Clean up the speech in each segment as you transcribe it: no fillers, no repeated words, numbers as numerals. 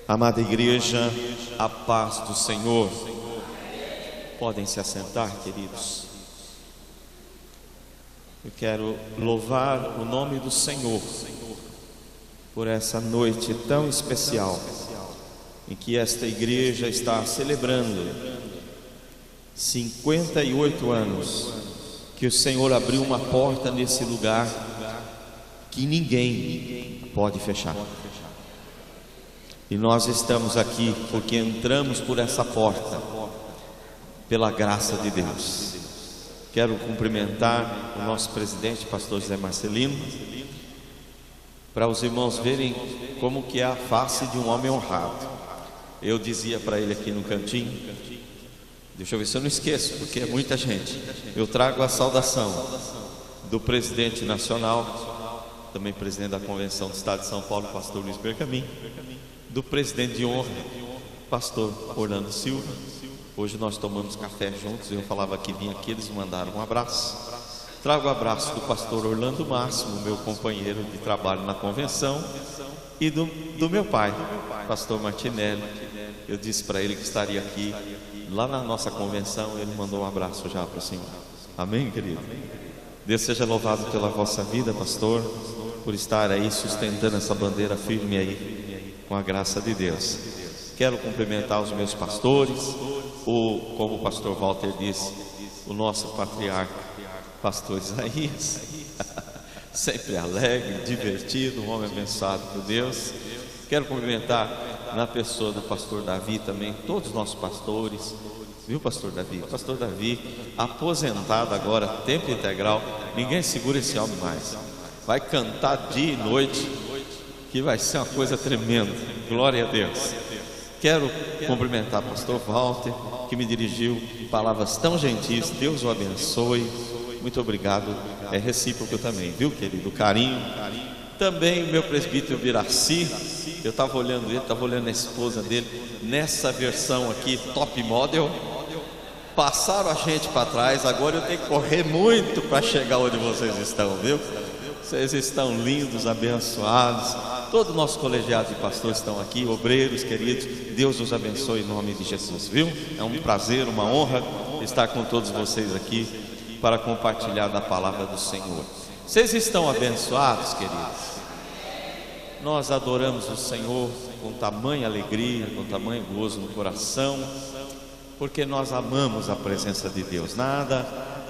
Amada igreja, a paz do Senhor. Podem se assentar, queridos. Eu quero louvar o nome do Senhor por essa noite tão especial em que esta igreja está celebrando 58 anos que o Senhor abriu uma porta nesse lugar que ninguém pode fechar. E nós estamos aqui porque entramos por essa porta pela graça de Deus. Quero cumprimentar o nosso presidente, pastor José Marcelino, para os irmãos verem como que é a face de um homem honrado. Eu dizia para ele aqui no cantinho, deixa eu ver se eu não esqueço, porque é muita gente. Eu trago a saudação do presidente nacional, também presidente da Convenção do Estado de São Paulo, pastor Luiz Bergamin, do presidente de honra, pastor Orlando Silva. Hoje nós tomamos café juntos, eu falava que vinha aqui, eles mandaram um abraço. Trago o abraço do pastor Orlando Máximo, meu companheiro de trabalho na convenção, e do meu pai, pastor Martinelli. Eu disse para ele que estaria aqui, lá na nossa convenção, ele mandou um abraço já para o senhor. Amém, querido? Deus seja louvado pela vossa vida, pastor, por estar aí sustentando essa bandeira firme aí, com a graça de Deus. Quero cumprimentar os meus pastores, como o pastor Walter disse, o nosso patriarca, pastor Isaías, sempre alegre, divertido, um homem abençoado por Deus. Quero cumprimentar na pessoa do pastor Davi também, todos os nossos pastores, viu, pastor Davi? Pastor Davi, aposentado agora, tempo integral, ninguém segura esse homem mais, vai cantar dia e noite, que vai ser uma coisa tremenda, glória a Deus. Quero cumprimentar o pastor Walter, que me dirigiu palavras tão gentis, Deus o abençoe, muito obrigado, é recíproco também, viu, querido, carinho. Também o meu presbítero Viraci, eu estava olhando ele, estava olhando a esposa dele, nessa versão aqui, top model, passaram a gente para trás, agora eu tenho que correr muito para chegar onde vocês estão, viu? Vocês estão lindos, abençoados. Todo o nosso colegiado de pastores estão aqui, obreiros queridos, Deus os abençoe em nome de Jesus, viu? É um prazer, uma honra estar com todos vocês aqui para compartilhar da palavra do Senhor. Vocês estão abençoados, queridos? Nós adoramos o Senhor com tamanha alegria, com tamanho gozo no coração, porque nós amamos a presença de Deus. Nada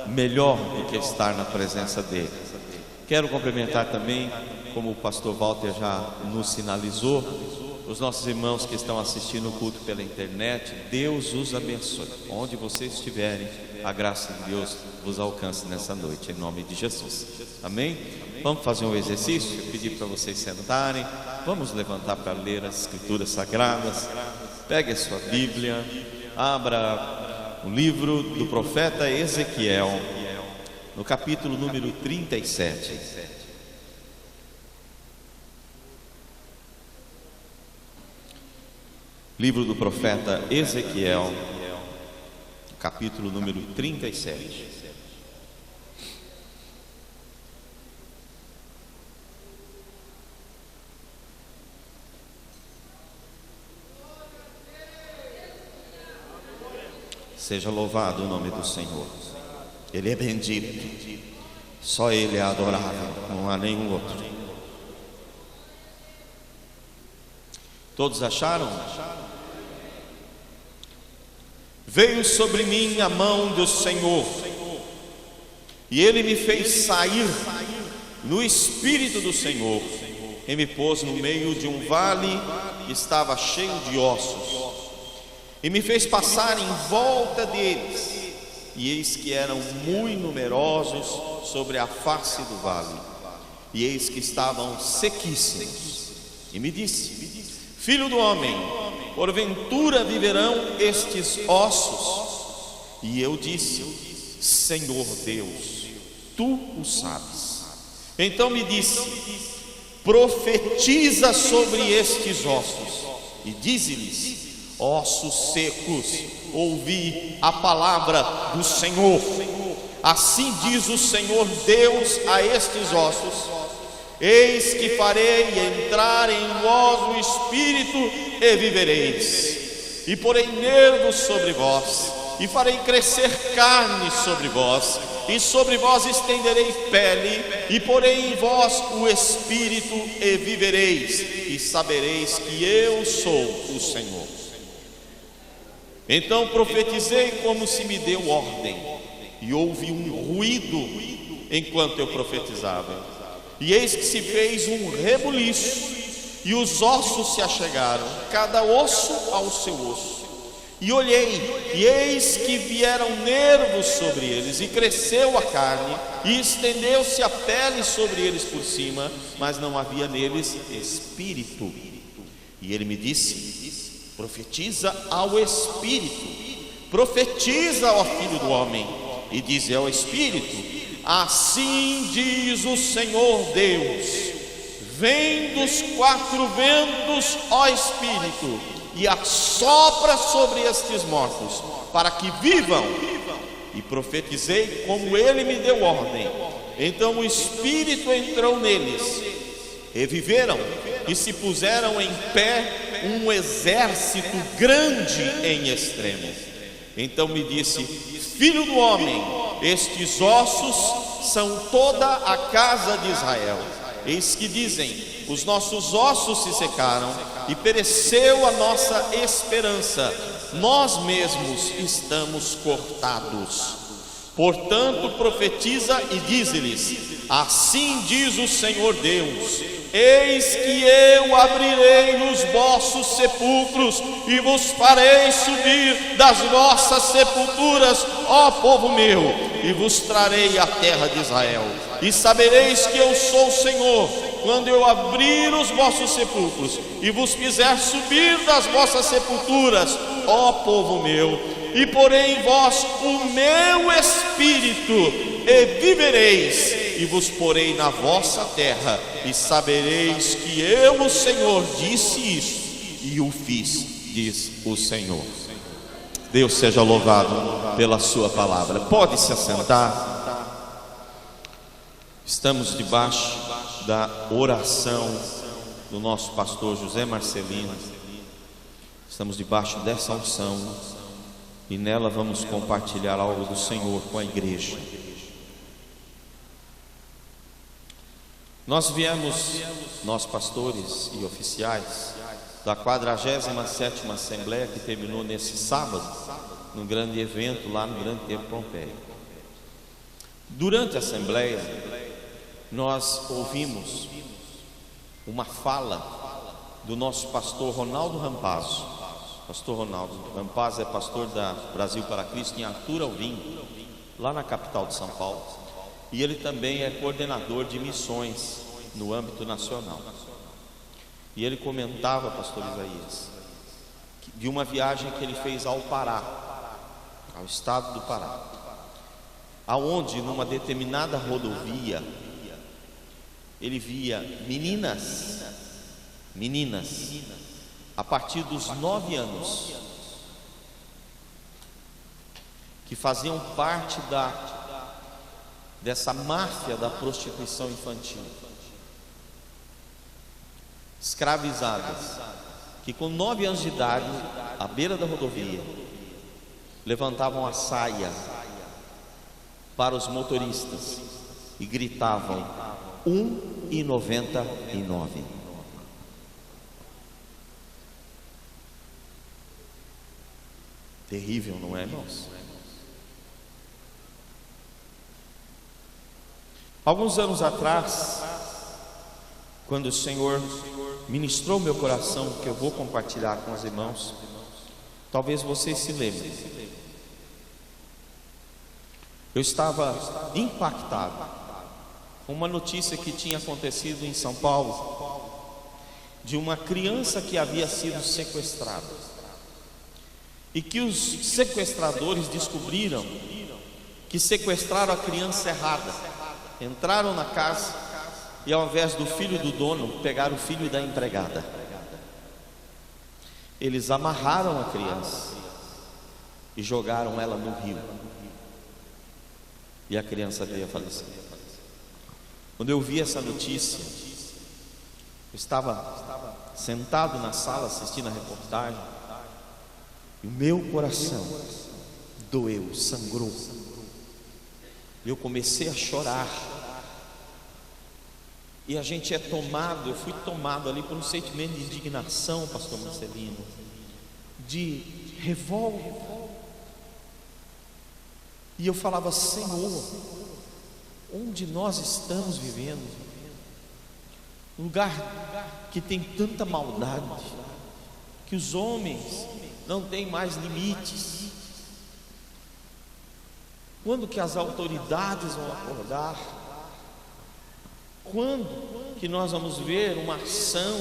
melhor do que estar na presença dele. Quero cumprimentar também, como o pastor Walter já nos sinalizou, os nossos irmãos que estão assistindo o culto pela internet. Deus os abençoe, onde vocês estiverem, a graça de Deus vos alcance nessa noite, em nome de Jesus, amém? Vamos fazer um exercício, eu pedi para vocês sentarem, vamos levantar para ler as escrituras sagradas. Pegue a sua Bíblia, abra o livro do profeta Ezequiel, no capítulo número 37. Livro do profeta Ezequiel, capítulo número 37. Seja louvado o nome do Senhor. Ele é bendito, só Ele é adorável, não há nenhum outro. Todos acharam? Veio sobre mim a mão do Senhor, e Ele me fez sair no Espírito do Senhor, e me pôs no meio de um vale que estava cheio de ossos, e me fez passar em volta deles, e eis que eram muito numerosos sobre a face do vale, e eis que estavam sequíssimos. E me disse: Filho do homem, porventura viverão estes ossos? E eu disse: Senhor Deus, tu o sabes. Então me disse: profetiza sobre estes ossos, e dize-lhes: ossos secos, ouvi a palavra do Senhor. Assim diz o Senhor Deus a estes ossos: Eis que farei entrar em vós o Espírito e vivereis, e porei nervos sobre vós, e farei crescer carne sobre vós, e sobre vós estenderei pele, e porei em vós o Espírito e vivereis, e sabereis que eu sou o Senhor. Então profetizei como se me deu ordem, e houve um ruído enquanto eu profetizava. E eis que se fez um rebuliço, e os ossos se achegaram, cada osso ao seu osso. E olhei, e eis que vieram nervos sobre eles, e cresceu a carne, e estendeu-se a pele sobre eles por cima, mas não havia neles espírito. E ele me disse: profetiza ao Espírito, profetiza ao Filho do Homem, e diz ao Espírito: assim diz o Senhor Deus: vem dos quatro ventos, ó Espírito, e assopra sobre estes mortos, para que vivam. E profetizei como ele me deu ordem. Então o Espírito entrou neles, e viveram, e se puseram em pé um exército grande em extremo. Então me disse: filho do homem, estes ossos são toda a casa de Israel. Eis que dizem: os nossos ossos se secaram, e pereceu a nossa esperança, nós mesmos estamos cortados. Portanto profetiza e dize-lhes: assim diz o Senhor Deus: eis que eu abrirei os vossos sepulcros, e vos farei subir das vossas sepulturas, ó povo meu, e vos trarei a terra de Israel. E sabereis que eu sou o Senhor, quando eu abrir os vossos sepulcros, e vos fizer subir das vossas sepulturas, ó povo meu, e porei em vós o meu Espírito, e vivereis, e vos porei na vossa terra, e sabereis que eu, o Senhor, disse isso, e o fiz, diz o Senhor. Deus seja louvado pela sua palavra. Pode se assentar. Estamos debaixo da oração do nosso pastor José Marcelino. Estamos debaixo dessa unção, e nela vamos compartilhar algo do Senhor com a igreja. Nós viemos, nós pastores e oficiais, da 47ª Assembleia, que terminou nesse sábado, num grande evento lá no Grande Templo Pompeia. Durante a Assembleia, nós ouvimos uma fala do nosso pastor Ronaldo Rampazzo. Pastor Ronaldo Rampazzo é pastor da Brasil para Cristo em Arthur Alvim, lá na capital de São Paulo, e ele também é coordenador de missões no âmbito nacional. E ele comentava, pastor Isaías, de uma viagem que ele fez ao Pará, ao estado do Pará, aonde numa determinada rodovia ele via meninas a partir dos 9 anos, que faziam parte dessa máfia da prostituição infantil, escravizadas, que com 9 anos de idade, à beira da rodovia, levantavam a saia para os motoristas e gritavam: R$1,99. Terrível, não é, irmãos? Alguns anos atrás, quando o Senhor ministrou meu coração, que eu vou compartilhar com os irmãos, talvez vocês se lembrem, eu estava impactado com uma notícia que tinha acontecido em São Paulo, de uma criança que havia sido sequestrada, e que os sequestradores descobriram que sequestraram a criança errada. Entraram na casa e, ao invés do filho do dono, pegaram o filho da empregada. Eles amarraram a criança e jogaram ela no rio, e a criança veio a falecer. Quando eu vi essa notícia, Eu estava sentado na sala assistindo a reportagem e o meu coração doeu, sangrou. Eu comecei a chorar. E a gente é tomado, eu fui tomado ali por um sentimento de indignação, pastor Marcelino, de revolta. E eu falava: Senhor, onde nós estamos vivendo? Um lugar que tem tanta maldade, que os homens não têm mais limites. Quando que as autoridades vão acordar? Quando que nós vamos ver uma ação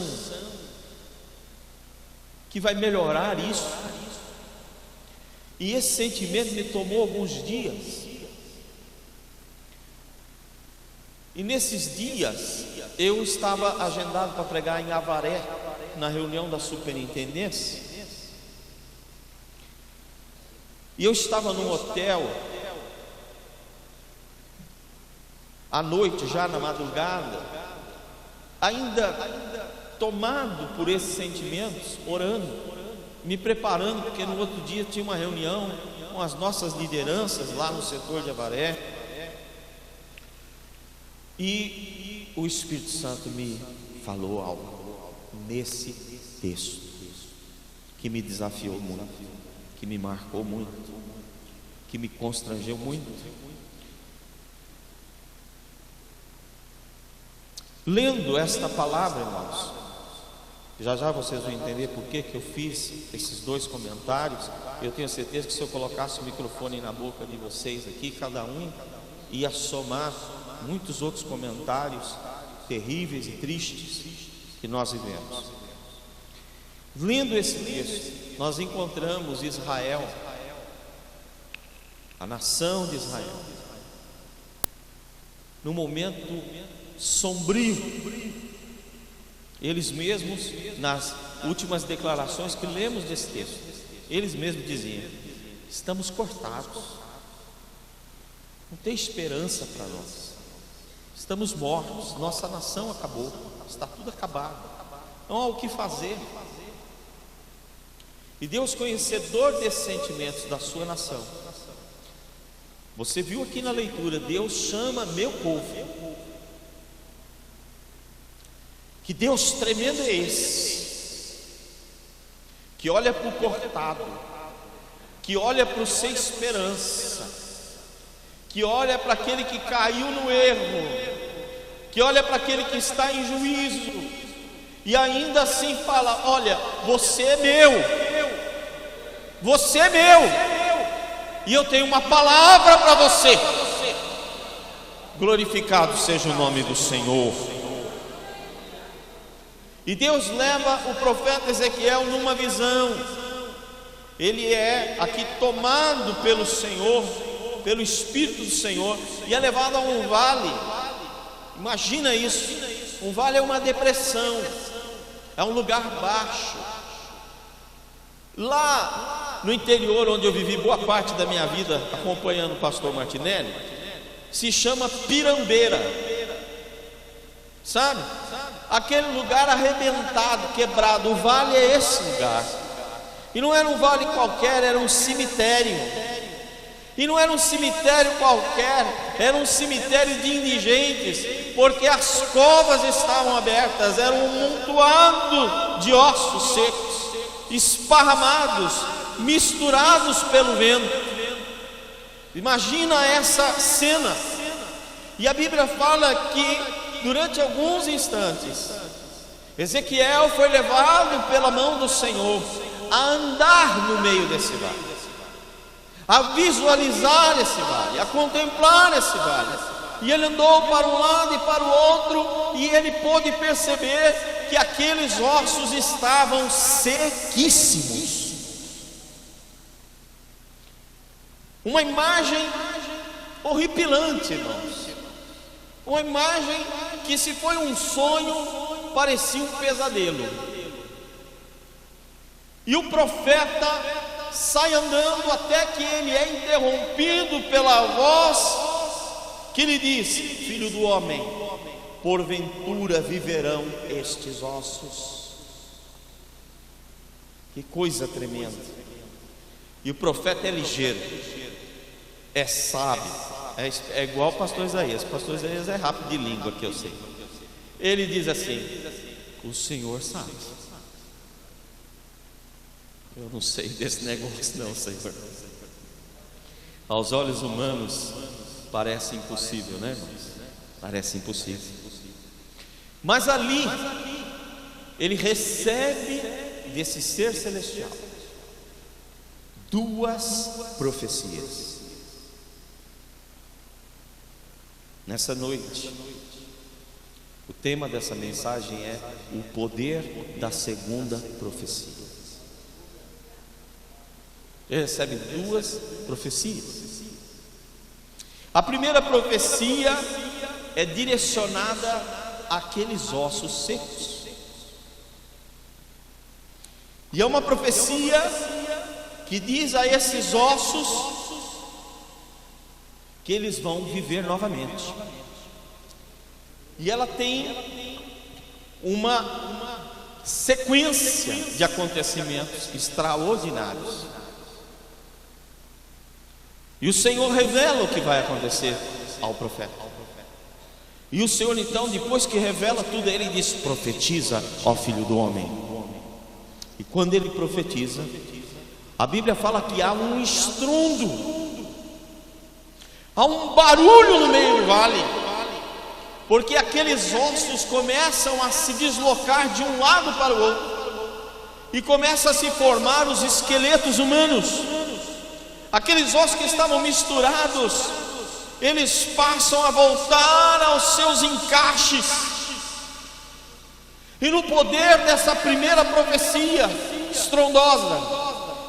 que vai melhorar isso? E esse sentimento me tomou alguns dias. E nesses dias eu estava agendado para pregar em Avaré, na reunião da superintendência. E eu estava num hotel à noite, já na madrugada, ainda tomado por esses sentimentos, orando, me preparando, porque no outro dia tinha uma reunião com as nossas lideranças lá no setor de Avaré. E o Espírito Santo me falou algo nesse texto que me desafiou muito, que me marcou muito, que me constrangeu muito. Lendo esta palavra, irmãos, já já vocês vão entender por que eu fiz esses dois comentários. Eu tenho certeza que se eu colocasse o microfone na boca de vocês aqui, cada um ia somar muitos outros comentários terríveis e tristes que nós vivemos. Lendo esse texto, nós encontramos Israel, a nação de Israel, num momento sombrio. Eles mesmos, nas últimas declarações que lemos desse texto, eles mesmos diziam: estamos cortados, não tem esperança para nós, estamos mortos, nossa nação acabou, está tudo acabado, não há o que fazer. E Deus, conhecedor desses sentimentos da sua nação, você viu aqui na leitura, Deus chama meu povo. Que Deus tremendo é esse, que olha para o cortado, que olha para o sem esperança, que olha para aquele que caiu no erro, que olha para aquele que está em juízo, e ainda assim fala: olha, você é meu, você é meu, e eu tenho uma palavra para você. Glorificado seja o nome do Senhor. E Deus leva o profeta Ezequiel numa visão. Ele é aqui tomado pelo Senhor, pelo Espírito do Senhor, e é levado a um vale. Imagina isso, um vale é uma depressão, é um lugar baixo. Lá no interior, onde eu vivi boa parte da minha vida acompanhando o pastor Martinelli, se chama Pirambeira, sabe? Aquele lugar arrebentado, quebrado. O vale é esse lugar. E não era um vale qualquer, era um cemitério. E não era um cemitério qualquer, era um cemitério de indigentes, porque as covas estavam abertas, era um amontoado de ossos secos, esparramados, misturados pelo vento. Imagina essa cena. E a Bíblia fala que durante alguns instantes Ezequiel foi levado pela mão do Senhor a andar no meio desse vale, a visualizar esse vale, a contemplar esse vale. E ele andou para um lado e para o outro, e ele pôde perceber que aqueles ossos estavam sequíssimos. Uma imagem horripilante, irmãos. Uma imagem que, se foi um sonho, parecia um pesadelo. E o profeta sai andando até que ele é interrompido pela voz que lhe diz: filho do homem, porventura viverão estes ossos. Que coisa tremenda. E o profeta é ligeiro, é sábio, é igual o pastor Isaías. O pastor Isaías é rápido de língua, que eu sei. Ele diz assim: o Senhor sabe. Eu não sei desse negócio não, Senhor. Aos olhos humanos parece impossível, né, irmãos? Parece impossível. Mas ali ele recebe desse ser celestial duas profecias. Nessa noite, o tema dessa mensagem é o poder da segunda profecia. Ele recebe duas profecias. A primeira profecia é direcionada àqueles ossos secos. E é uma profecia que diz a esses ossos que eles vão viver novamente. E ela tem uma sequência de acontecimentos extraordinários. E o Senhor revela o que vai acontecer ao profeta. E o Senhor então, depois que revela tudo, ele diz: profetiza, ó filho do homem. E quando ele profetiza, a Bíblia fala que há um estrondo, há um barulho no meio do vale, porque aqueles ossos começam a se deslocar de um lado para o outro, e começam a se formar os esqueletos humanos. Aqueles ossos que estavam misturados, eles passam a voltar aos seus encaixes. E no poder dessa primeira profecia estrondosa,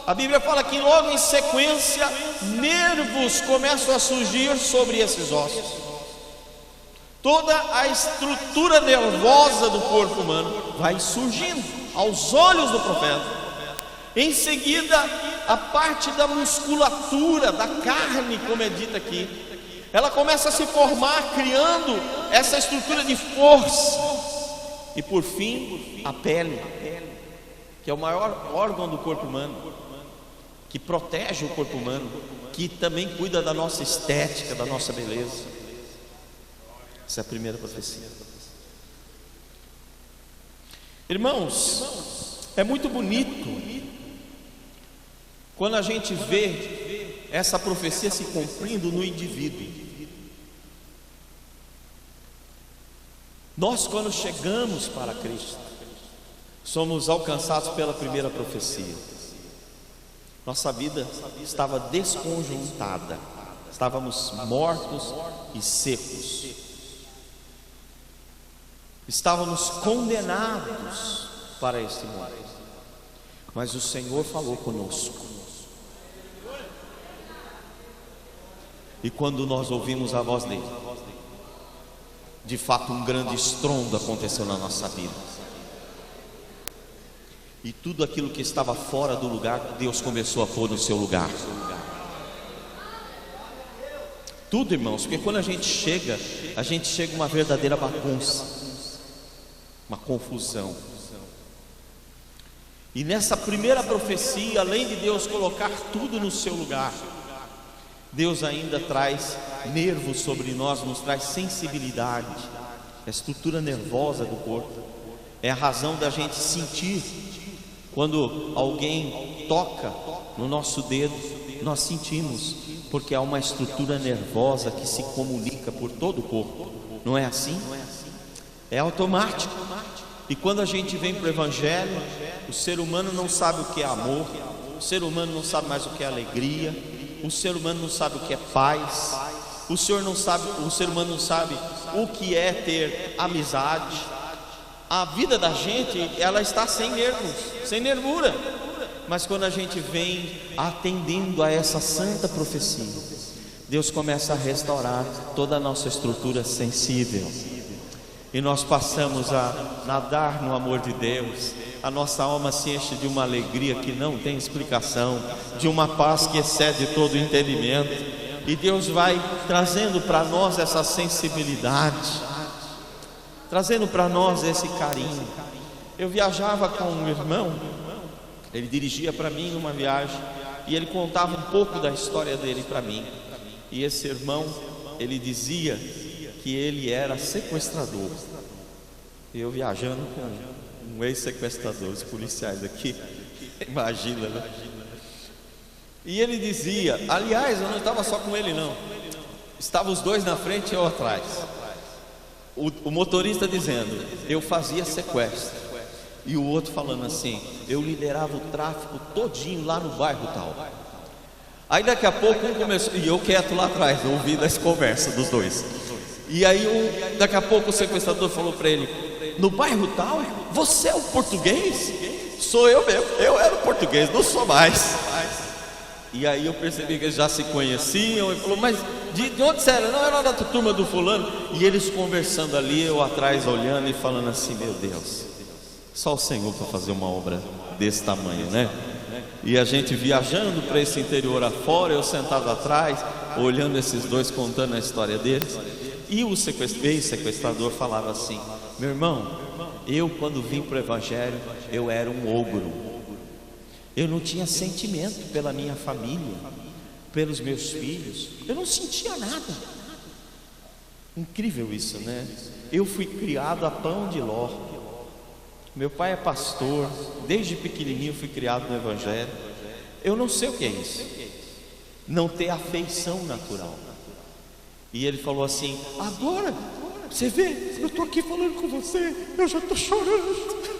a Bíblia fala que logo em sequência nervos começam a surgir sobre esses ossos. Toda a estrutura nervosa do corpo humano vai surgindo aos olhos do profeta. Em seguida, a parte da musculatura, da carne, como é dito aqui, ela começa a se formar, criando essa estrutura de força. E por fim, a pele, que é o maior órgão do corpo humano, que protege o corpo humano, que também cuida da nossa estética, da nossa beleza. Essa é a primeira profecia. Irmãos, é muito bonito quando a gente vê essa profecia se cumprindo no indivíduo. Nós, quando chegamos para Cristo, somos alcançados pela primeira profecia. Nossa vida estava desconjuntada, estávamos mortos e secos, estávamos condenados para este mundo, mas o Senhor falou conosco. E quando nós ouvimos a voz dele, de fato um grande estrondo aconteceu na nossa vida. E tudo aquilo que estava fora do lugar, Deus começou a pôr no seu lugar. Tudo, irmãos, porque quando a gente chega uma verdadeira bagunça, uma confusão. E nessa primeira profecia, além de Deus colocar tudo no seu lugar, Deus ainda traz nervos sobre nós, nos traz sensibilidade, a estrutura nervosa do corpo. É a razão da gente sentir. Quando alguém toca no nosso dedo, nós sentimos, porque há uma estrutura nervosa que se comunica por todo o corpo. Não é assim? É automático. E quando a gente vem para o Evangelho, o ser humano não sabe o que é amor, o ser humano não sabe mais o que é alegria, o ser humano não sabe o que é paz, o ser humano não sabe o que é ter amizade. A vida da gente, ela está sem nervos, sem nervura. Mas quando a gente vem atendendo a essa santa profecia, Deus começa a restaurar toda a nossa estrutura sensível, e nós passamos a nadar no amor de Deus. A nossa alma se enche de uma alegria que não tem explicação, de uma paz que excede todo o entendimento, e Deus vai trazendo para nós essa sensibilidade. trazendo para nós esse carinho. Eu viajava com um irmão, ele dirigia para mim uma viagem, e ele contava um pouco da história dele para mim. E esse irmão, ele dizia que ele era sequestrador. Eu viajando com um ex-sequestrador, os policiais aqui, imagina, né? E ele dizia, aliás, eu não estava só com ele não, estavam os dois na frente e eu atrás. O motorista dizendo, eu fazia sequestro, e o outro falando assim, eu liderava o tráfico todinho lá no bairro tal. Aí daqui a pouco um começou, e eu quieto lá atrás, ouvindo essa conversa dos dois. E aí daqui a pouco o sequestrador falou para ele, no bairro tal, você é o português? Sou eu mesmo, eu era o português, não sou mais. E aí eu percebi que eles já se conheciam. Ele falou, mas de onde você era? Não, era da turma do fulano. E eles conversando ali, eu atrás olhando e falando assim, meu Deus, só o Senhor para fazer uma obra desse tamanho, né? E a gente viajando para esse interior afora, eu sentado atrás, olhando esses dois, contando a história deles. E o sequestrador falava assim, meu irmão, eu quando vim para o Evangelho, eu era um ogro. Eu não tinha sentimento pela minha família, pelos meus filhos, eu não sentia nada. Incrível isso, né? Eu fui criado a pão de ló. Meu pai é pastor, desde pequenininho fui criado no Evangelho. Eu não sei o que é isso, não ter afeição natural. E ele falou assim, agora, você vê, eu estou aqui falando com você, eu já estou chorando.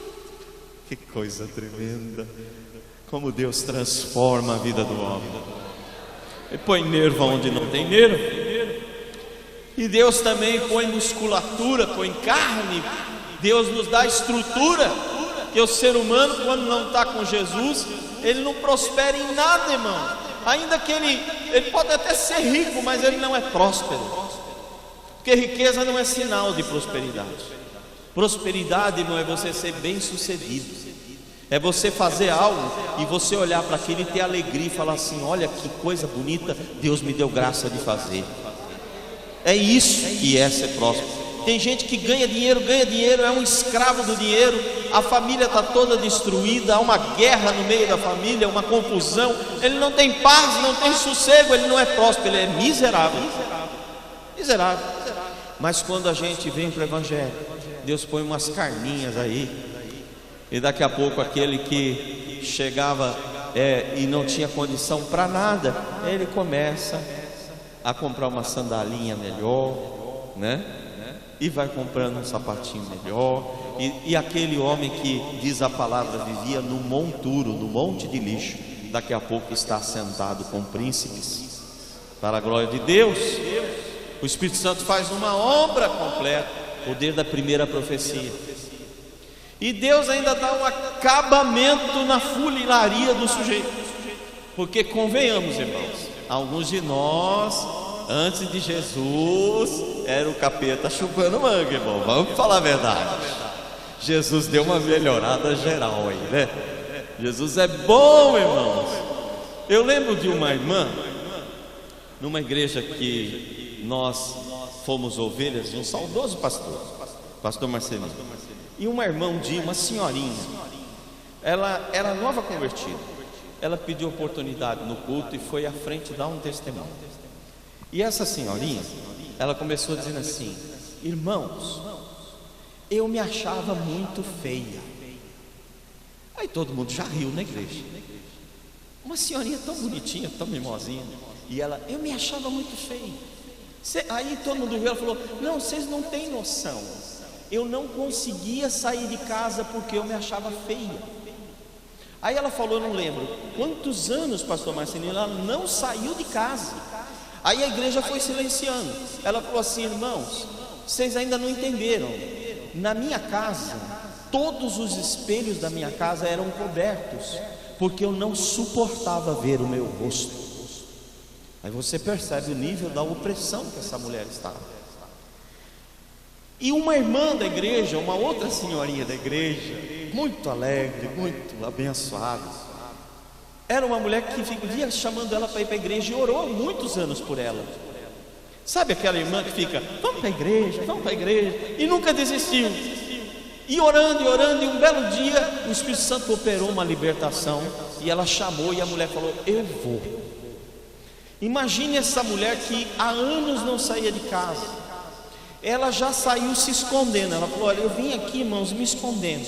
Que coisa tremenda, como Deus transforma a vida do homem. Ele põe nervo onde não tem nervo. E Deus também põe musculatura, põe carne. Deus nos dá estrutura. Que o ser humano, quando não está com Jesus, ele não prospera em nada, irmão. Ainda que ele pode até ser rico, mas ele não é próspero. Porque riqueza não é sinal de prosperidade. Prosperidade não é você ser bem sucedido. É você fazer algo e você olhar para aquilo e ter alegria e falar assim, olha que coisa bonita, Deus me deu graça de fazer. É isso que é ser próspero. Tem gente que ganha dinheiro, é um escravo do dinheiro, a família está toda destruída, há uma guerra no meio da família, uma confusão, ele não tem paz, não tem sossego, ele não é próspero, ele é miserável. Miserável. Mas quando a gente vem para o Evangelho, Deus põe umas carninhas aí, e daqui a pouco aquele que chegava e não tinha condição para nada, ele começa a comprar uma sandalinha melhor, né? E vai comprando um sapatinho melhor. E aquele homem que diz a palavra vivia no monturo, no monte de lixo, daqui a pouco está sentado com príncipes, para a glória de Deus. O Espírito Santo faz uma obra completa, poder da primeira profecia. E Deus ainda dá um acabamento na funilaria do sujeito. Porque convenhamos, irmãos, alguns de nós, antes de Jesus, era o capeta chupando manga, irmão. Vamos falar a verdade. Jesus deu uma melhorada geral aí, né? Jesus é bom, irmãos. Eu lembro de uma irmã, numa igreja que nós fomos ovelhas de um saudoso pastor Marcelino. E uma irmã um dia, uma senhorinha, ela era nova convertida. Ela pediu oportunidade no culto e foi à frente dar um testemunho. E essa senhorinha, ela começou dizendo assim: irmãos, eu me achava muito feia. Aí todo mundo já riu na igreja. Uma senhorinha tão bonitinha, tão mimosinha. E ela, eu me achava muito feia. Aí todo mundo riu, ela falou: não, vocês não têm noção. Eu não conseguia sair de casa porque eu me achava feia. Aí ela falou, não lembro quantos anos, pastor Marcelino, ela não saiu de casa. Aí a igreja foi silenciando. Ela falou assim: irmãos, vocês ainda não entenderam. Na minha casa, todos os espelhos da minha casa eram cobertos, porque eu não suportava ver o meu rosto. Aí você percebe o nível da opressão que essa mulher estava. E uma irmã da igreja, uma outra senhorinha da igreja, muito alegre, muito abençoada, era uma mulher que vivia chamando ela para ir para a igreja e orou há muitos anos por ela. Sabe aquela irmã que fica, vamos para a igreja, e nunca desistiu. E orando, e um belo dia o Espírito Santo operou uma libertação, e ela chamou, e a mulher falou, eu vou. Imagine essa mulher que há anos não saía de casa. Ela já saiu se escondendo. Ela falou, olha, eu vim aqui, irmãos, me escondendo.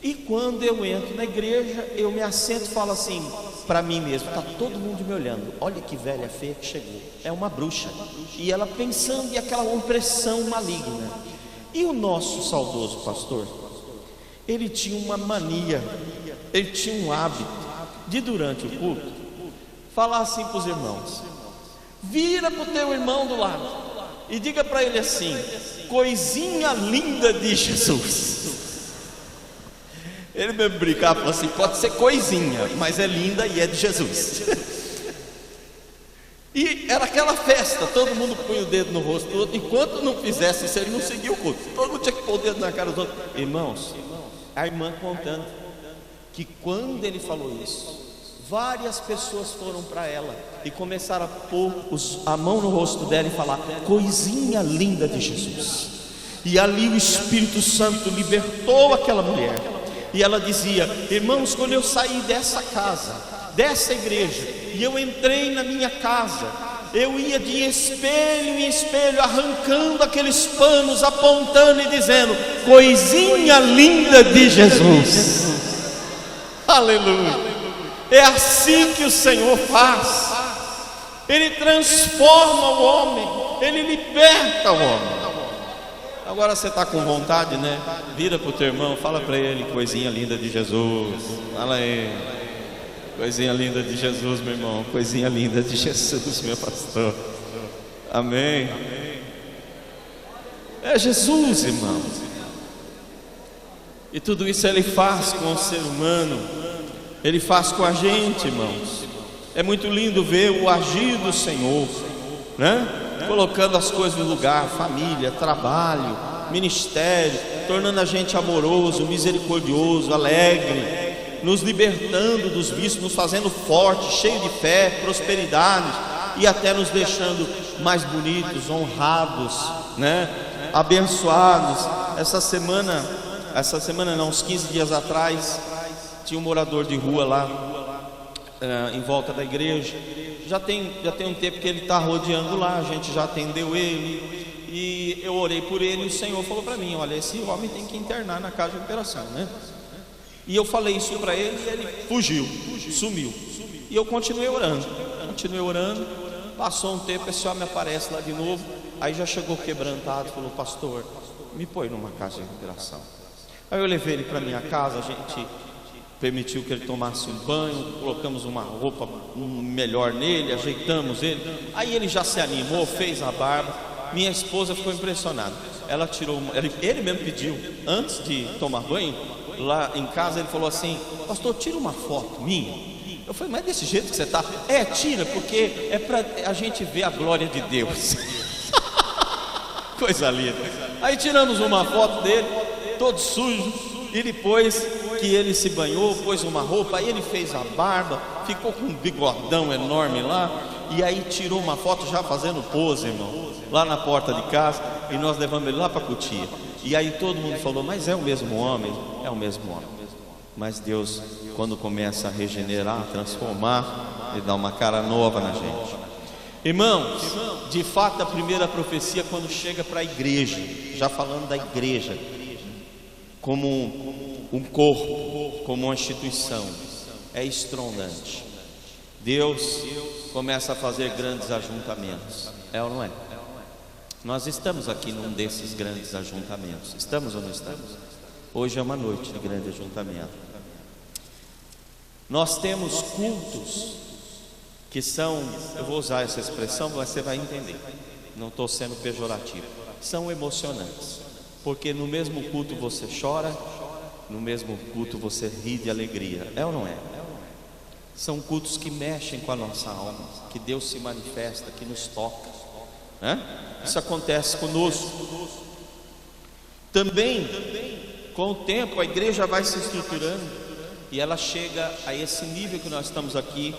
E quando eu entro na igreja, eu me assento e falo assim para mim mesmo, está todo mundo me olhando, olha que velha feia que chegou, é uma bruxa. E ela pensando, e aquela opressão maligna. E o nosso saudoso pastor, ele tinha uma mania, ele tinha um hábito de, durante o culto, falar assim para os irmãos, vira para o teu irmão do lado e diga para ele assim, coisinha linda de Jesus. Ele mesmo brincava, falou assim, pode ser coisinha, mas é linda e é de Jesus. E era aquela festa, todo mundo punha o dedo no rosto do outro. Enquanto não fizesse isso, ele não seguia o culto. Todo mundo tinha que pôr o dedo na cara dos outros. Irmãos, a irmã contando que quando ele falou isso, várias pessoas foram para ela e começaram a pôr a mão no rosto dela e falar, coisinha linda de Jesus. E ali o Espírito Santo libertou aquela mulher. E ela dizia, irmãos, quando eu saí dessa casa, dessa igreja, e eu entrei na minha casa, eu ia de espelho em espelho, arrancando aqueles panos, apontando e dizendo, coisinha linda de Jesus. Aleluia. É assim que o Senhor faz. Ele transforma o homem, ele liberta o homem. Agora você está com vontade, né? Vira para o teu irmão, fala para ele, coisinha linda de Jesus. Fala aí, coisinha linda de Jesus, meu irmão. Coisinha linda de Jesus, meu pastor. Amém. É Jesus, irmão. E tudo isso Ele faz com o ser humano, Ele faz com a gente, irmãos. É muito lindo ver o agir do Senhor, né? Colocando as coisas no lugar, família, trabalho, ministério, tornando a gente amoroso, misericordioso, alegre, nos libertando dos vícios, nos fazendo fortes, cheios de fé, prosperidade, e até nos deixando mais bonitos, honrados, né? Abençoados. Essa semana não, uns 15 dias atrás, tinha um morador de rua lá, em volta da igreja. Já tem um tempo que ele está rodeando lá, a gente já atendeu ele, e eu orei por ele, e o Senhor falou para mim, olha, esse homem tem que internar na casa de recuperação, né? E eu falei isso para ele, e ele fugiu, sumiu, e eu continuei orando, passou um tempo, esse homem aparece lá de novo, aí já chegou quebrantado, falou, pastor, me põe numa casa de recuperação. Aí eu levei ele para minha casa, a gente permitiu que ele tomasse um banho, colocamos uma roupa melhor nele, ajeitamos ele, aí ele já se animou, fez a barba. Minha esposa ficou impressionada, ela tirou ele mesmo pediu, antes de tomar banho, lá em casa ele falou assim, pastor, tira uma foto minha. Eu falei, mas desse jeito que você está? Tira, porque é para a gente ver a glória de Deus. Coisa linda. Aí tiramos uma foto dele, todo sujo, e depois que ele se banhou, pôs uma roupa, aí ele fez a barba, ficou com um bigodão enorme lá, e aí tirou uma foto já fazendo pose, irmão, lá na porta de casa, e nós levamos ele lá para Cotia. E aí todo mundo falou, mas é o mesmo homem? É o mesmo homem. Mas Deus, quando começa a regenerar, transformar, Ele dá uma cara nova na gente. Irmãos, de fato a primeira profecia, quando chega para a igreja, já falando da igreja como um corpo, como uma instituição, é estrondante. Deus começa a fazer grandes ajuntamentos, é ou não é? Nós estamos aqui num desses grandes ajuntamentos, estamos ou não estamos? Hoje é uma noite de grande ajuntamento. Nós temos cultos que são, eu vou usar essa expressão, mas você vai entender, não estou sendo pejorativo, são emocionantes, porque no mesmo culto você chora, no mesmo culto você ri de alegria, é ou não é? São cultos que mexem com a nossa alma, que Deus se manifesta, que nos toca, né? Isso acontece conosco. Também, com o tempo, a igreja vai se estruturando e ela chega a esse nível que nós estamos aqui,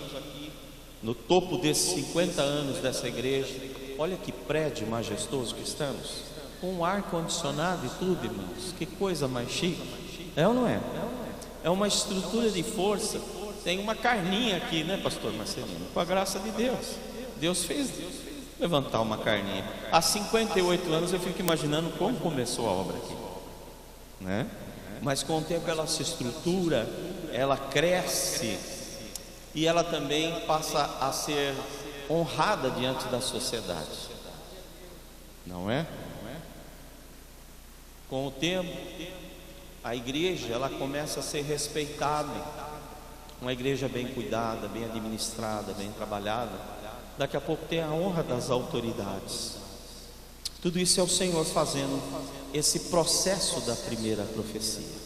no topo desses 50 anos dessa igreja, olha que prédio majestoso que estamos, com ar condicionado e tudo, irmãos. Que coisa mais chique, é ou não é? É uma estrutura de força. Tem uma carninha aqui, né, pastor Marcelino? Com a graça de Deus, Deus fez levantar uma carninha. Há 58 anos eu fico imaginando como começou a obra aqui, né? Mas com o tempo ela se estrutura, ela cresce e ela também passa a ser honrada diante da sociedade, não é? Com o tempo a igreja ela começa a ser respeitada, uma igreja bem cuidada, bem administrada, bem trabalhada. Daqui a pouco tem a honra das autoridades. Tudo isso é o Senhor fazendo esse processo da primeira profecia.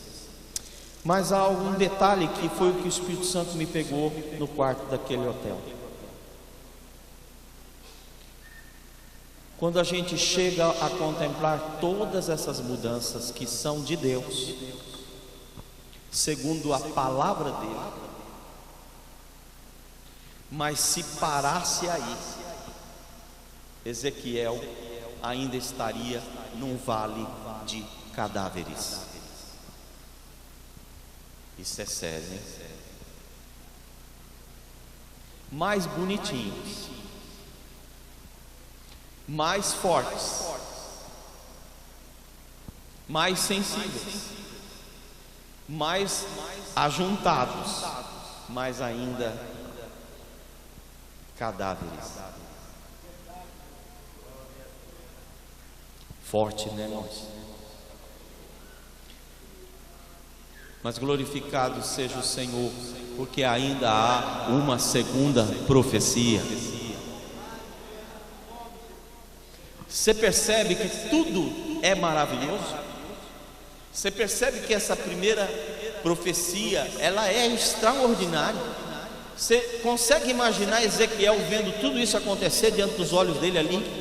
Mas há um detalhe que foi o que o Espírito Santo me pegou no quarto daquele hotel. Quando a gente chega a contemplar todas essas mudanças que são de Deus, segundo a palavra dele, mas se parasse aí, Ezequiel ainda estaria num vale de cadáveres. Isso é sério, hein? Mais bonitinhos, mais fortes, mais sensíveis, mais ajuntados, mas ainda cadáveres. Forte, né, irmãos? Mas glorificado seja o Senhor, porque ainda há uma segunda profecia. Você percebe que tudo é maravilhoso? Você percebe que essa primeira profecia, ela é extraordinária. Você consegue imaginar Ezequiel vendo tudo isso acontecer diante dos olhos dele ali?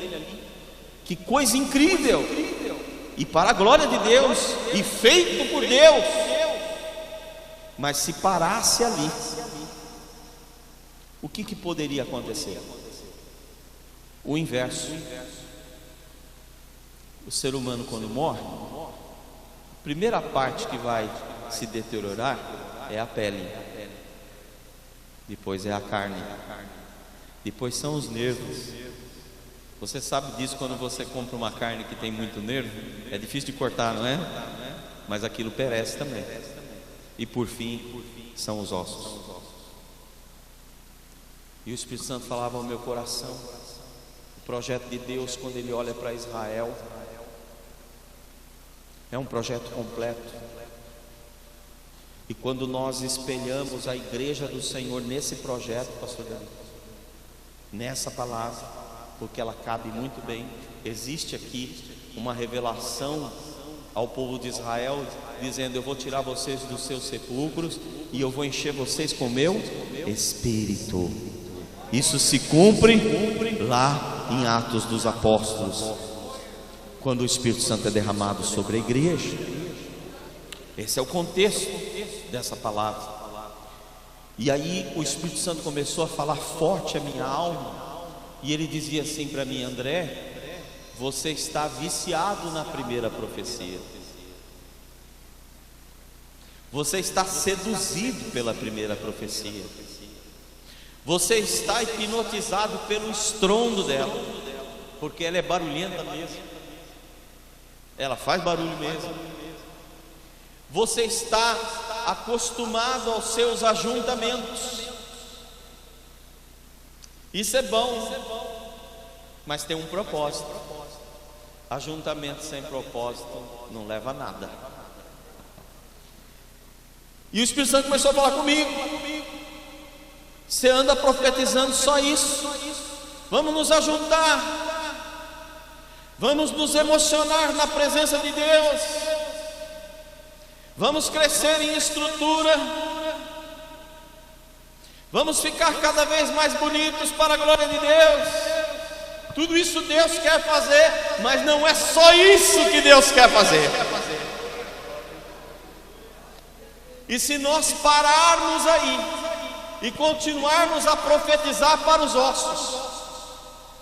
Que coisa incrível! E para a glória de Deus, e feito por Deus. Mas se parasse ali, o que poderia acontecer? O inverso. O ser humano, quando morre, a primeira parte que vai se deteriorar é a pele, depois é a carne, depois são os nervos. Você sabe disso quando você compra uma carne que tem muito nervo, é difícil de cortar, não é? Mas aquilo perece também. E por fim são os ossos. E o Espírito Santo falava ao meu coração, o projeto de Deus quando Ele olha para Israel é um projeto completo. E quando nós espelhamos a igreja do Senhor nesse projeto, pastor Daniel, nessa palavra, porque ela cabe muito bem, existe aqui uma revelação ao povo de Israel, dizendo: eu vou tirar vocês dos seus sepulcros e eu vou encher vocês com meu Espírito. Isso se cumpre lá em Atos dos Apóstolos, quando o Espírito Santo é derramado sobre a igreja. Esse é o contexto dessa palavra. E aí o Espírito Santo começou a falar forte a minha alma, e ele dizia assim para mim: André, você está viciado na primeira profecia, você está seduzido pela primeira profecia, você está hipnotizado pelo estrondo dela, porque ela é barulhenta mesmo, ela faz barulho mesmo. Você está acostumado aos seus ajuntamentos. Isso é bom, mas tem um propósito. Ajuntamento sem propósito não leva a nada. E o Espírito Santo começou a falar comigo: você anda profetizando só isso. Vamos nos ajuntar, vamos nos emocionar na presença de Deus, vamos crescer em estrutura, vamos ficar cada vez mais bonitos para a glória de Deus. Tudo isso Deus quer fazer, mas não é só isso que Deus quer fazer. E se nós pararmos aí e continuarmos a profetizar para os ossos,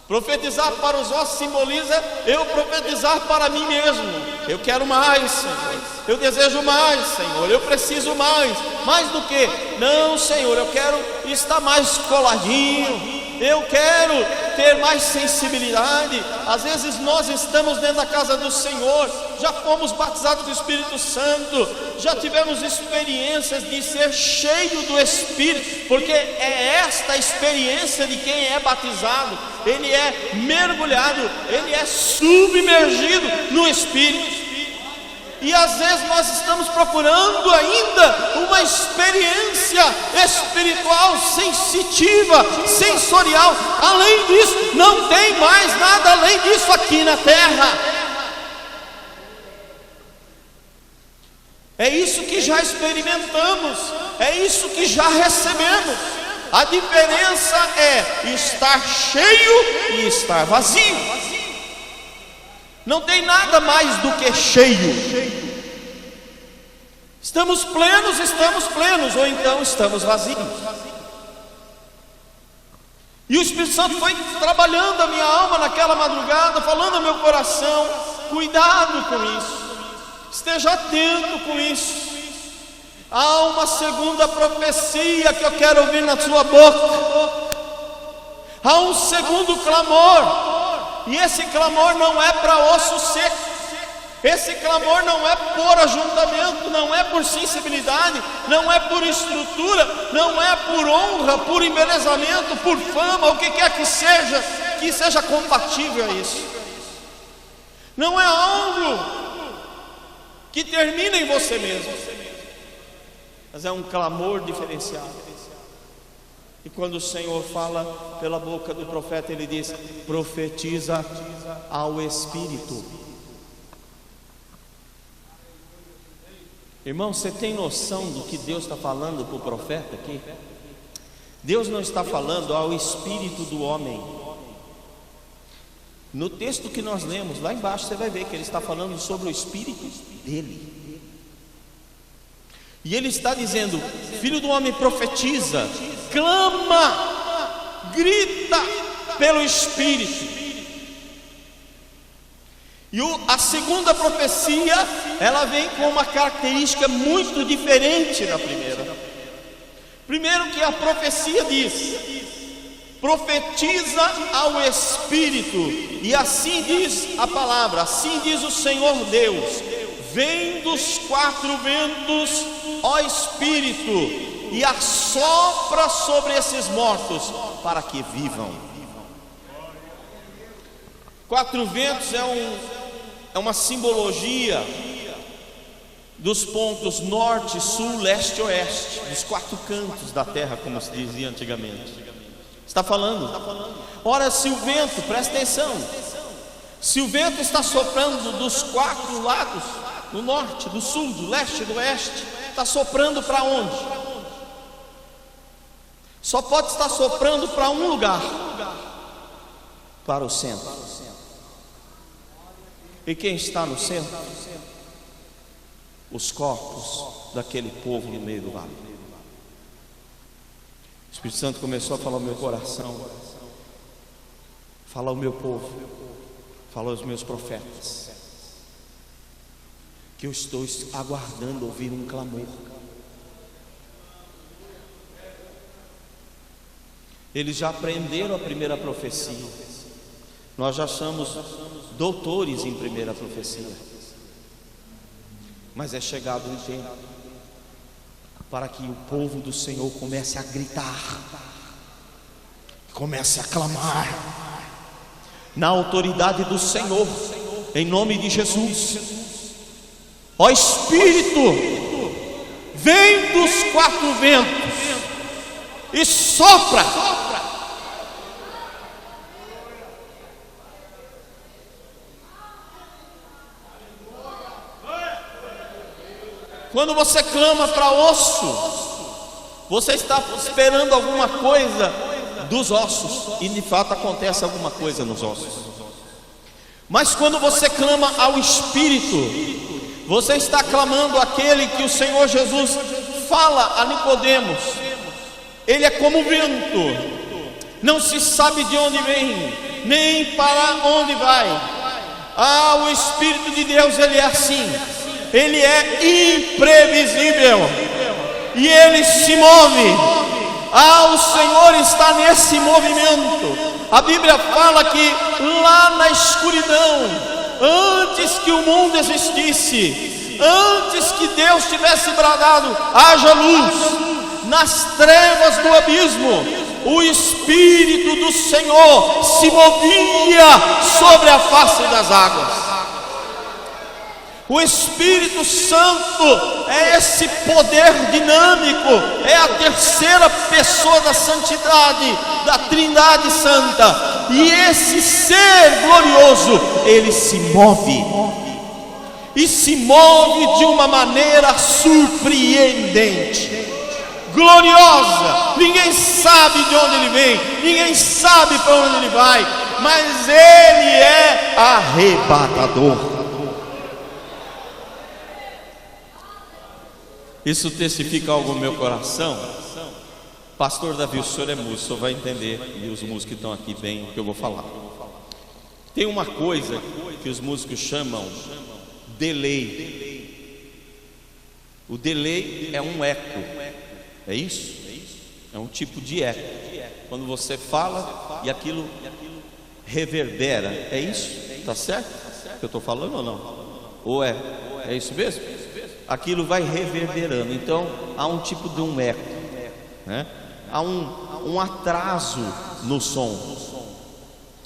Profetizar para os ossos simboliza eu profetizar para mim mesmo. Eu quero mais, Senhor. Eu desejo mais, Senhor. Eu preciso mais. Mais do que? Não, Senhor, eu quero estar mais coladinho. Eu quero ter mais sensibilidade. Às vezes nós estamos dentro da casa do Senhor, já fomos batizados com o Espírito Santo, já tivemos experiências de ser cheio do Espírito, porque é esta a experiência de quem é batizado. Ele é mergulhado, ele é submergido no Espírito. E às vezes nós estamos procurando ainda uma experiência espiritual, sensitiva, sensorial. Além disso, não tem mais nada além disso aqui na terra. É isso que já experimentamos, é isso que já recebemos. A diferença é estar cheio e estar vazio. Não tem nada mais do que cheio. Estamos plenos, ou então estamos vazios. E o Espírito Santo foi trabalhando a minha alma naquela madrugada, falando ao meu coração: cuidado com isso, esteja atento com isso. Há uma segunda profecia que eu quero ouvir na sua boca. Há um segundo clamor. E esse clamor não é para osso seco. Esse clamor não é por ajuntamento, não é por sensibilidade, não é por estrutura, não é por honra, por embelezamento, por fama, o que quer que seja compatível a isso. Não é algo que termina em você mesmo, mas é um clamor diferenciado. E quando o Senhor fala pela boca do profeta, ele diz: profetiza ao Espírito. Irmão, você tem noção do que Deus está falando para o profeta aqui? Deus não está falando ao espírito do homem. No texto que nós lemos, lá embaixo você vai ver que ele está falando sobre o espírito dele. E ele está dizendo: filho do homem, profetiza, clama, grita pelo Espírito. E a segunda profecia, ela vem com uma característica muito diferente da primeira. Primeiro, que a profecia diz: profetiza ao Espírito, e assim diz a palavra, assim diz o Senhor Deus: vem dos quatro ventos, ó Espírito, e assopra sobre esses mortos, para que vivam. Quatro ventos é uma simbologia dos pontos norte, sul, leste e oeste, dos quatro cantos da terra, como se dizia antigamente. Está falando. Ora, se o vento, presta atenção, se o vento está soprando dos quatro lados, do norte, do sul, do leste e do oeste, está soprando para onde? Só pode estar soprando para um lugar, para o centro. E quem está no centro? Os corpos daquele povo no meio do vale. O Espírito Santo começou a falar ao meu coração, falar ao meu povo, falar aos meus profetas, que eu estou aguardando ouvir um clamor. Eles já aprenderam a primeira profecia. Nós já somos doutores em primeira profecia. Mas é chegado um tempo para que o povo do Senhor comece a gritar, comece a clamar na autoridade do Senhor, em nome de Jesus. Ó Espírito, vem dos quatro ventos e sopra. Quando você clama para osso, você está esperando alguma coisa dos ossos, e de fato acontece alguma coisa nos ossos. Mas quando você clama ao Espírito, você está clamando aquele que o Senhor Jesus fala a Nicodemos. Ele é como vento, não se sabe de onde vem, nem para onde vai. O Espírito de Deus, ele é assim, ele é imprevisível e ele se move. O Senhor está nesse movimento. A Bíblia fala que lá na escuridão, antes que o mundo existisse, antes que Deus tivesse bradado, haja luz, nas trevas do abismo, o Espírito do Senhor se movia sobre a face das águas. O Espírito Santo é esse poder dinâmico, é a terceira pessoa da santidade, da Trindade Santa, e esse ser glorioso, ele se move, e se move de uma maneira surpreendente, gloriosa. Ninguém sabe de onde ele vem, ninguém sabe para onde ele vai, mas ele é arrebatador. Isso testifica algo no meu coração. Pastor Davi, o senhor é músico, o senhor vai entender, e os músicos que estão aqui bem o que eu vou falar. Tem uma coisa que os músicos chamam delay. O delay é um eco, é isso? É um tipo de eco. Quando você fala e aquilo reverbera, é isso? Está certo? Que eu estou falando ou não? Ou é isso mesmo? Aquilo vai reverberando. Então há um tipo de um eco, né? Há um atraso no som.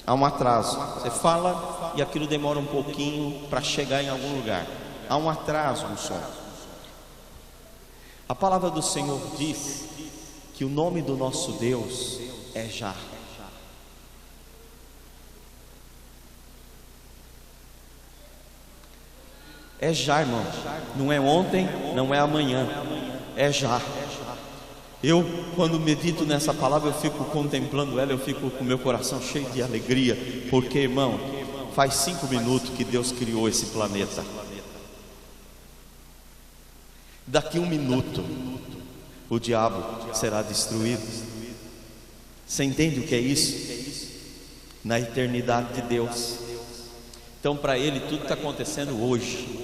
Há um atraso. Você fala e aquilo demora um pouquinho para chegar em algum lugar. Há um atraso no som. A palavra do Senhor diz que o nome do nosso Deus é Já. É já, irmão. Não é ontem, não é amanhã. É já. Eu, quando medito nessa palavra, eu fico contemplando ela, eu fico com meu coração cheio de alegria, porque, irmão, faz 5 minutos que Deus criou esse planeta. Daqui 1 minuto, o diabo será destruído. Você entende o que é isso? Na eternidade de Deus. Então, para ele, tudo está acontecendo hoje.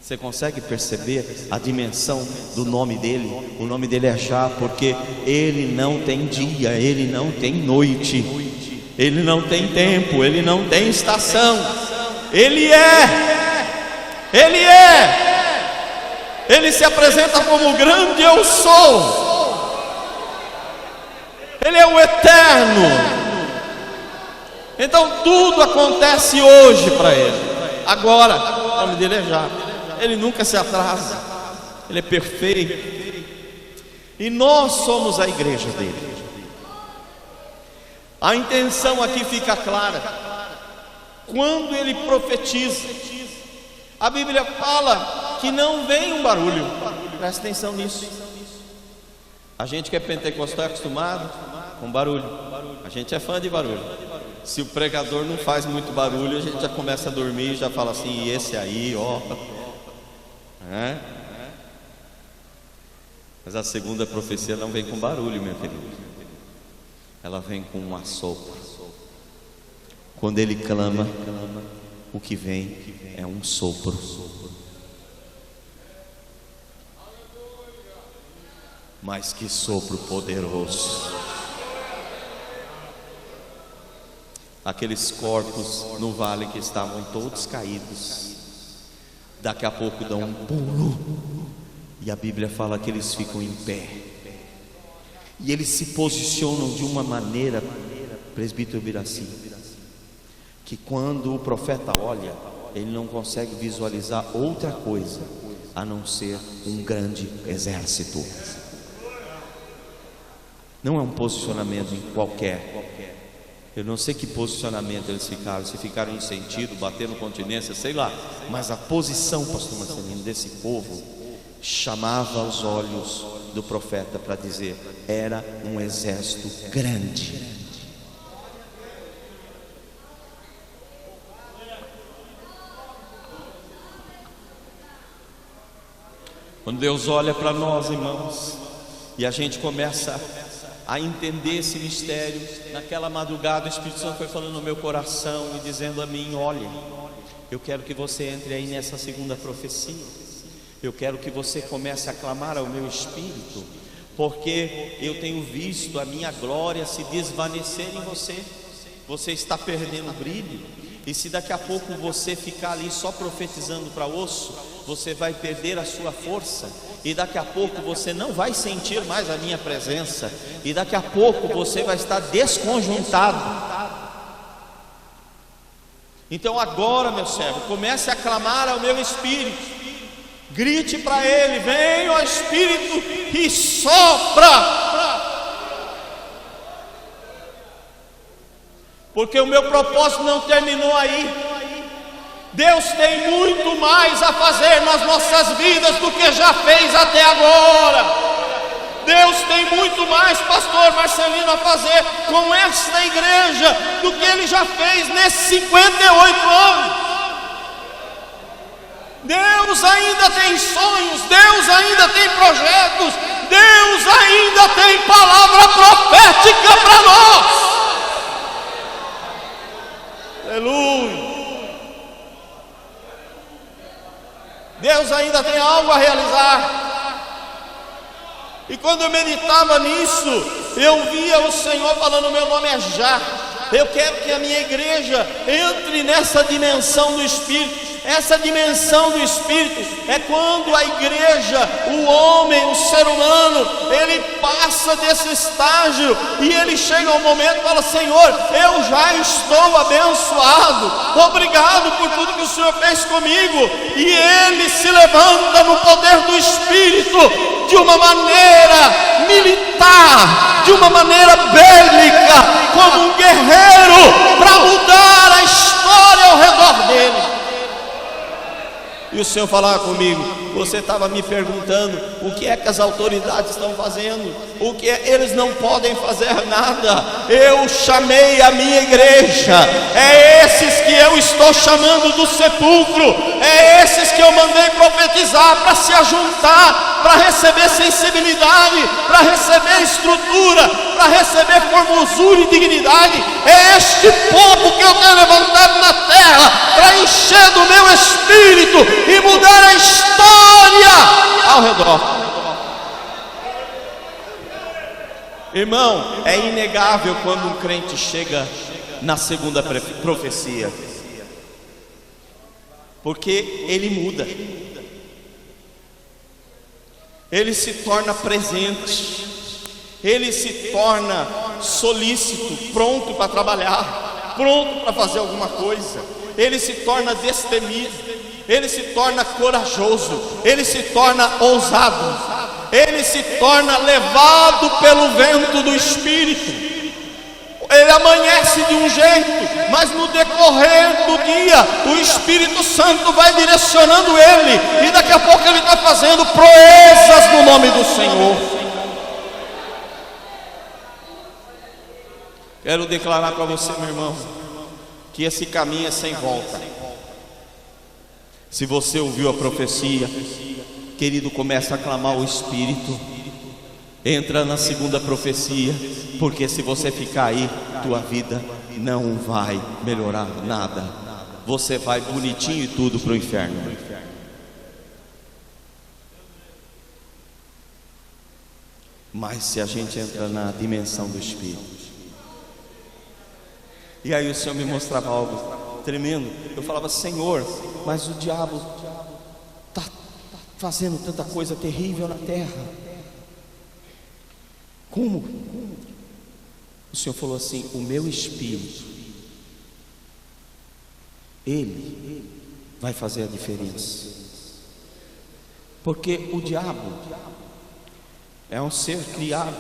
Você consegue perceber a dimensão do nome dele? O nome dele é Já, porque ele não tem dia, ele não tem noite, ele não tem tempo, ele não tem estação. Ele se apresenta como o grande eu sou. Ele é o eterno. Então tudo acontece hoje para ele, agora. O nome dele é Já. Ele nunca se atrasa, ele é perfeito, e nós somos a igreja dele. A intenção aqui fica clara. Quando ele profetiza, a Bíblia fala que não vem um barulho. Presta atenção nisso. A gente que é pentecostal é acostumado com barulho. A gente é fã de barulho. Se o pregador não faz muito barulho, a gente já começa a dormir e já fala assim: e esse aí, ó. Mas a segunda profecia não vem com barulho, meu querido. Ela vem com um assopro. Quando ele clama, o que vem é um sopro. Mas que sopro poderoso! Aqueles corpos no vale que estavam todos caídos, daqui a pouco dão um pulo, e a Bíblia fala que eles ficam em pé, e eles se posicionam de uma maneira, presbítero Biraci, que quando o profeta olha, ele não consegue visualizar outra coisa a não ser um grande exército. Não é um posicionamento qualquer. Eu não sei que posicionamento eles ficaram, se ficaram em sentido, batendo continência, sei lá. Mas a posição, pastor Marcelino, desse povo chamava os olhos do profeta para dizer: era um exército grande. Quando Deus olha para nós, irmãos, e a gente começa a entender esse mistério. Naquela madrugada o Espírito Santo foi falando no meu coração e dizendo a mim: olha, eu quero que você entre aí nessa segunda profecia. Eu quero que você comece a clamar ao meu Espírito, porque eu tenho visto a minha glória se desvanecer em você. Você está perdendo o brilho, e se daqui a pouco você ficar ali só profetizando para osso, você vai perder a sua força, e daqui a pouco você não vai sentir mais a minha presença, e daqui a pouco você vai estar desconjuntado. Então agora, meu servo, comece a clamar ao meu Espírito. Grite para ele: vem, ó Espírito, e sopra. Porque o meu propósito não terminou aí. Deus tem muito mais a fazer nas nossas vidas do que já fez até agora. Deus tem muito mais, pastor Marcelino, a fazer com esta igreja do que Ele já fez nesses 58 anos. Deus ainda tem sonhos, Deus ainda tem projetos, Deus ainda tem palavra profética para nós. Aleluia. Deus ainda tem algo a realizar. E quando eu meditava nisso, eu via o Senhor falando: meu nome é Já. Eu quero que a minha igreja entre nessa dimensão do Espírito. Essa dimensão do Espírito é quando a igreja, o homem, o ser humano, ele passa desse estágio e ele chega ao momento e fala: Senhor, eu já estou abençoado, obrigado por tudo que o Senhor fez comigo. E ele se levanta no poder do Espírito de uma maneira militar, de uma maneira bélica, como um guerreiro, para mudar a história ao redor dele. E o Senhor falava comigo: você estava me perguntando o que é que as autoridades estão fazendo, o que é, eles não podem fazer nada. Eu chamei a minha igreja, é esses que eu estou chamando do sepulcro, é esses que eu mandei profetizar para se ajuntar, para receber sensibilidade, para receber estrutura, para receber formosura e dignidade. É este povo que eu tenho levantado na terra para encher do meu Espírito e mudar a história ao redor. Irmão, é inegável quando um crente chega na segunda profecia, porque ele muda, ele se torna presente, ele se torna solícito, pronto para trabalhar, pronto para fazer alguma coisa. Ele se torna destemido, ele se torna corajoso, ele se torna ousado, ele se torna levado pelo vento do Espírito. Ele amanhece de um jeito, mas no decorrer do dia o Espírito Santo vai direcionando ele, e daqui a pouco ele está fazendo proezas no nome do Senhor. Quero declarar para você, meu irmão, que esse caminho é sem volta. Se você ouviu a profecia, querido, começa a clamar o Espírito. Entra na segunda profecia, porque se você ficar aí, tua vida não vai melhorar nada. Você vai bonitinho e tudo para o inferno. Mas se a gente entra na dimensão do Espírito, e aí o Senhor me mostrava algo tremendo. Eu falava: Senhor, mas o diabo está fazendo tanta coisa terrível na terra. Como? O Senhor falou assim: o meu Espírito, Ele vai fazer a diferença. Porque o diabo é um ser criado,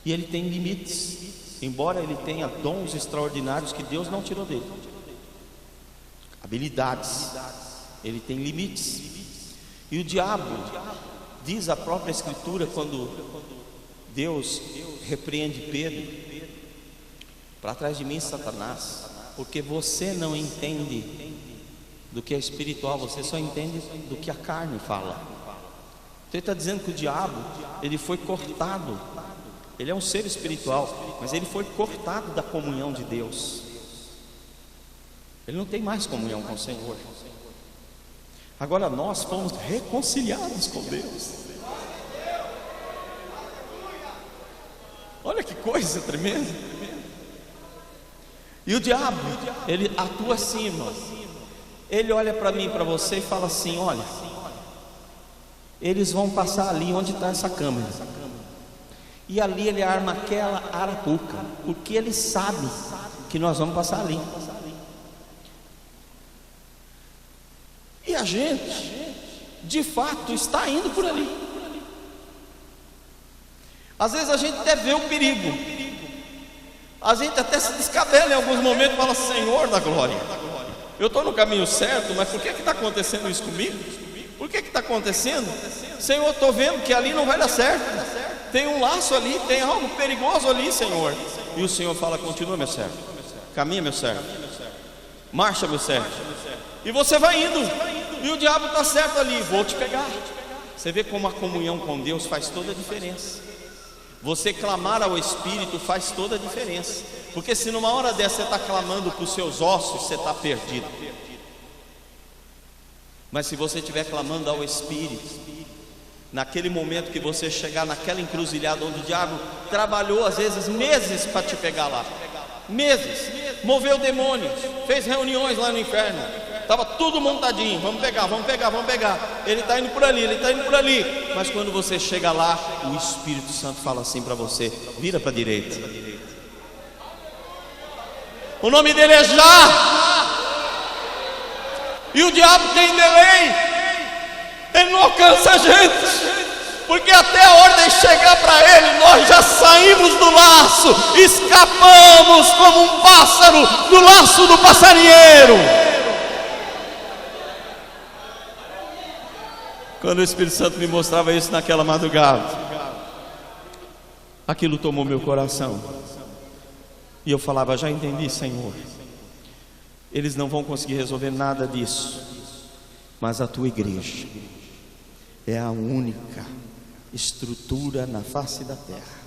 e ele tem limites. Embora ele tenha dons extraordinários que Deus não tirou dele, habilidades, ele tem limites. E o diabo, diz a própria Escritura, quando Deus repreende Pedro: para trás de mim, Satanás, porque você não entende do que é espiritual, você só entende do que a carne fala. Então ele está dizendo que o diabo, ele foi cortado Ele é um ser espiritual, mas ele foi cortado da comunhão de Deus. Ele não tem mais comunhão com o Senhor. Agora nós fomos reconciliados com Deus. Olha que coisa tremenda. E o diabo, ele atua assim, irmão. Ele olha para mim e para você e fala assim: olha, eles vão passar ali onde está essa câmera, e ali ele arma aquela arapuca, porque ele sabe que nós vamos passar ali. E a gente, de fato, está indo por ali. Às vezes a gente até vê o perigo, a gente até se descabela em alguns momentos e fala: Senhor da glória, eu estou no caminho certo, mas por que está acontecendo isso comigo? Por que está acontecendo? Senhor, estou vendo que ali não vai dar certo, tem um laço ali, tem algo perigoso ali, Senhor. E o Senhor fala: continua, meu servo, caminha, meu servo, marcha, meu servo. E você vai indo, e o diabo está certo ali: vou te pegar. Você vê como a comunhão com Deus faz toda a diferença. Você clamar ao Espírito faz toda a diferença, porque se numa hora dessa você está clamando para os seus ossos, você está perdido. Mas se você estiver clamando ao Espírito, naquele momento que você chegar naquela encruzilhada onde o diabo trabalhou às vezes meses para te pegar lá, meses, moveu demônios, fez reuniões lá no inferno, estava tudo montadinho: vamos pegar, vamos pegar, vamos pegar. Ele está indo por ali, ele está indo por ali. Mas quando você chega lá, o Espírito Santo fala assim para você: vira para a direita. O nome dele é Já. E o diabo tem delay, ele não alcança a gente, porque até a ordem chegar para ele, nós já saímos do laço, escapamos como um pássaro do laço do passarinheiro. Quando o Espírito Santo me mostrava isso naquela madrugada, aquilo tomou meu coração, e eu falava: já entendi, Senhor, eles não vão conseguir resolver nada disso, mas a tua igreja é a única estrutura na face da terra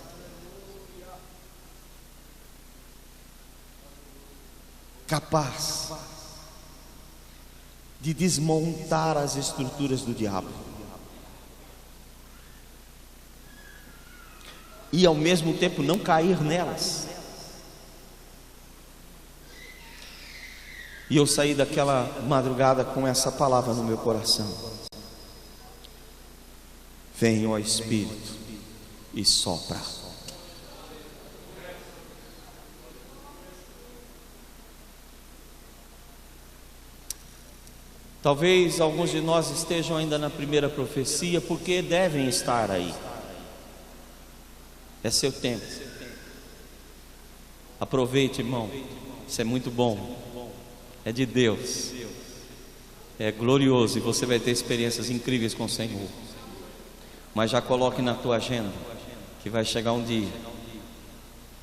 capaz de desmontar as estruturas do diabo e ao mesmo tempo não cair nelas. E eu saí daquela madrugada com essa palavra no meu coração: vem, ó Espírito, e sopra. Talvez alguns de nós estejam ainda na primeira profecia, porque devem estar aí. É seu tempo. Aproveite, irmão. Isso é muito bom. É de Deus. É glorioso, e você vai ter experiências incríveis com o Senhor. Mas já coloque na tua agenda que vai chegar um dia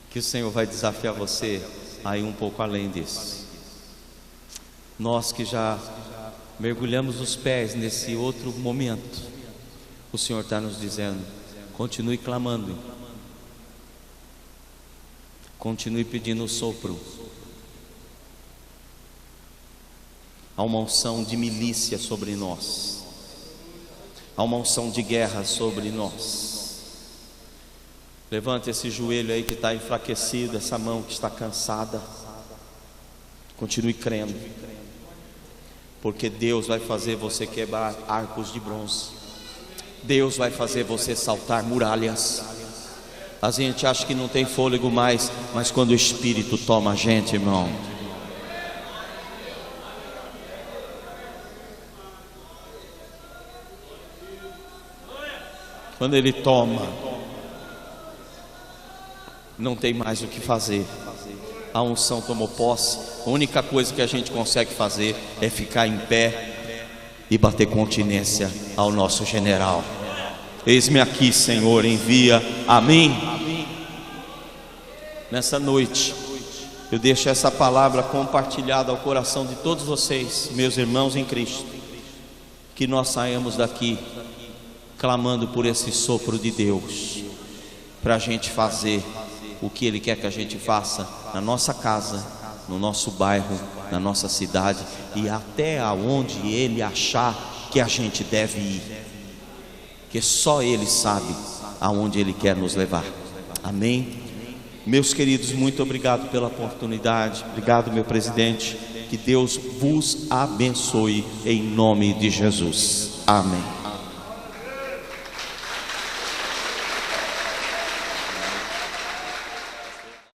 que o Senhor vai desafiar você a ir um pouco além disso. Nós que já mergulhamos os pés nesse outro momento, o Senhor está nos dizendo: continue clamando, continue pedindo o sopro. Há uma unção de milícia sobre nós, há uma unção de guerra sobre nós. Levante esse joelho aí que está enfraquecido, essa mão que está cansada. Continue crendo, porque Deus vai fazer você quebrar arcos de bronze. Deus vai fazer você saltar muralhas. A gente acha que não tem fôlego mais, mas quando o Espírito toma a gente, irmão, quando Ele toma, não tem mais o que fazer. A unção tomou posse. A única coisa que a gente consegue fazer é ficar em pé e bater continência ao nosso general. Eis-me aqui, Senhor, envia a mim. Nessa noite eu deixo essa palavra compartilhada ao coração de todos vocês, meus irmãos em Cristo, que nós saímos daqui clamando por esse sopro de Deus, para a gente fazer o que Ele quer que a gente faça na nossa casa, no nosso bairro, na nossa cidade e até aonde Ele achar que a gente deve ir, que só Ele sabe aonde Ele quer nos levar. Amém? Meus queridos, muito obrigado pela oportunidade. Obrigado, meu presidente. Que Deus vos abençoe em nome de Jesus. Amém.